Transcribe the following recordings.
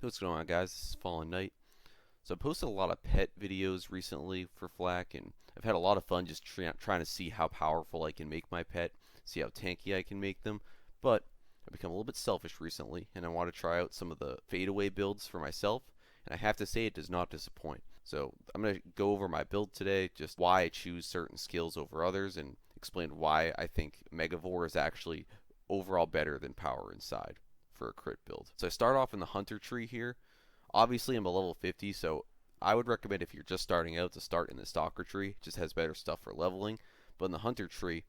What's going on, guys? This is Fallen Knight. So I posted a lot of pet videos recently for Flak, and I've had a lot of fun just trying to see how powerful I can make my pet, see how tanky I can make them. But I've become a little bit selfish recently, and I want to try out some of the fadeaway builds for myself, and I have to say it does not disappoint. So I'm going to go over my build today, just why I choose certain skills over others, and explain why I think Megavore is actually overall better than Power Inside for a crit build. So I start off in the Hunter Tree here. Obviously I'm a level 50, so I would recommend if you're just starting out to start in the Stalker Tree. It just has better stuff for leveling. But in the Hunter Tree,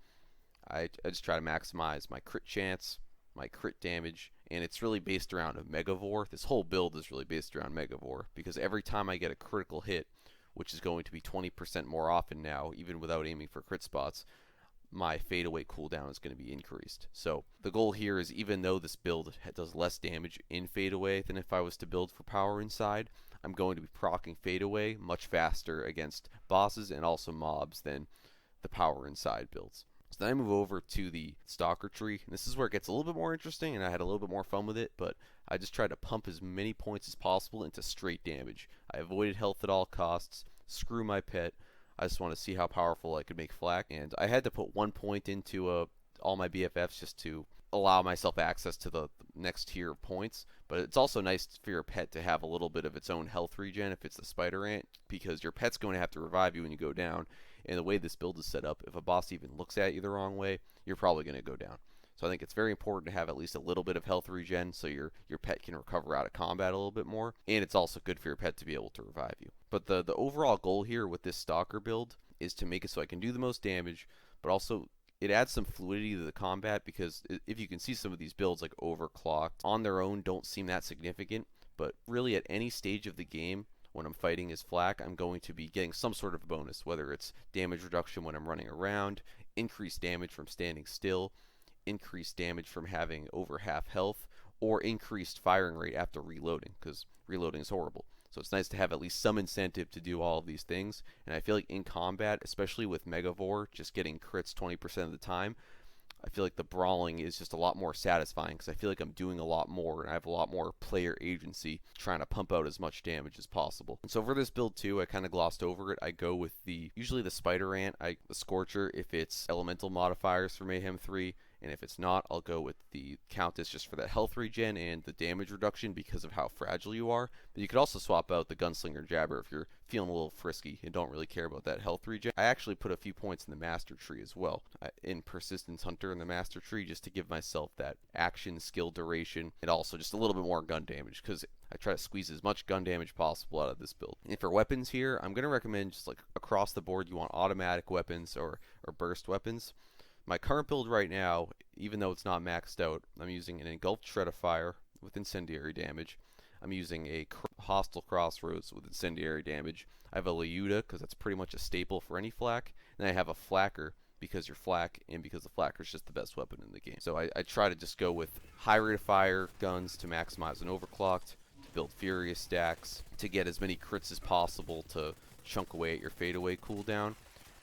I just try to maximize my crit chance, my crit damage, and it's really based around a Megavore. This whole build is really based around Megavore, because every time I get a critical hit, which is going to be 20% more often now, even without aiming for crit spots, my fadeaway cooldown is going to be increased. So the goal here is, even though this build does less damage in fadeaway than if I was to build for Power Inside, I'm going to be proccing fadeaway much faster against bosses and also mobs than the Power Inside builds. So then I move over to the Stalker Tree, and this is where it gets a little bit more interesting, and I had a little bit more fun with it, but I just tried to pump as many points as possible into straight damage. I avoided health at all costs, screw my pet. I just want to see how powerful I could make Flak, and I had to put 1 point into all my BFFs just to allow myself access to the next tier of points. But it's also nice for your pet to have a little bit of its own health regen if it's the spider ant, because your pet's going to have to revive you when you go down, and the way this build is set up, if a boss even looks at you the wrong way, you're probably going to go down. So I think it's very important to have at least a little bit of health regen so your pet can recover out of combat a little bit more, and it's also good for your pet to be able to revive you. But the overall goal here with this Stalker build is to make it so I can do the most damage, but also it adds some fluidity to the combat, because if you can see, some of these builds like Overclocked on their own don't seem that significant, but really at any stage of the game when I'm fighting as Flak, I'm going to be getting some sort of bonus, whether it's damage reduction when I'm running around, increased damage from standing still, increased damage from having over half health, or increased firing rate after reloading, because reloading is horrible. So it's nice to have at least some incentive to do all of these things, and I feel like in combat, especially with Megavore just getting crits 20% of the time, I feel like the brawling is just a lot more satisfying, because I feel like I'm doing a lot more and I have a lot more player agency trying to pump out as much damage as possible. And so for this build too, I kind of glossed over it. I go with usually the Spider Ant, the Scorcher if it's elemental modifiers for Mayhem 3, and if it's not, I'll go with the Countess just for that health regen and the damage reduction because of how fragile you are. But you could also swap out the Gunslinger Jabber if you're feeling a little frisky and don't really care about that health regen. I actually put a few points in the Master Tree as well, in Persistence Hunter in the Master Tree, just to give myself that action skill duration and also just a little bit more gun damage, because I try to squeeze as much gun damage possible out of this build. And for weapons here, I'm going to recommend just like across the board, you want automatic weapons or burst weapons. My current build right now, even though it's not maxed out, I'm using an Engulfed Shred of Fire with incendiary damage. I'm using a Hostile Crossroads with incendiary damage. I have a Leuda, because that's pretty much a staple for any Flak. And I have a Flacker, because you're Flak, and because the Flacker is just the best weapon in the game. So I try to just go with high rate of fire guns to maximize an Overclocked, to build Furious stacks, to get as many crits as possible to chunk away at your fadeaway cooldown.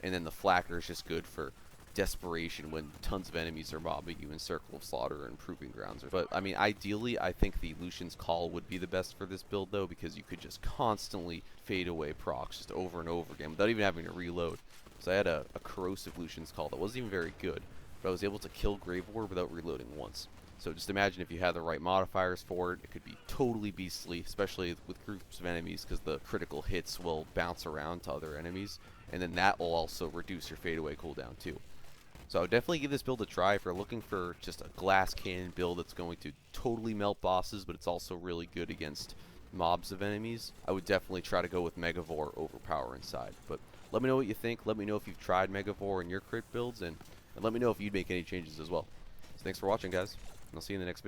And then the Flacker is just good for desperation when tons of enemies are mobbing you in Circle of Slaughter and Proving Grounds. But I mean, ideally, I think the Lucian's Call would be the best for this build, though, because you could just constantly fade away procs just over and over again without even having to reload. So I had a corrosive Lucian's Call that wasn't even very good, but I was able to kill Graveward without reloading once. So just imagine if you had the right modifiers for it, it could be totally beastly, especially with groups of enemies, because the critical hits will bounce around to other enemies, and then that will also reduce your fadeaway cooldown too. So I would definitely give this build a try if you're looking for just a glass cannon build that's going to totally melt bosses, but it's also really good against mobs of enemies. I would definitely try to go with Megavore over Power Inside. But let me know what you think. Let me know if you've tried Megavore in your crit builds, and let me know if you'd make any changes as well. So thanks for watching, guys, and I'll see you in the next video.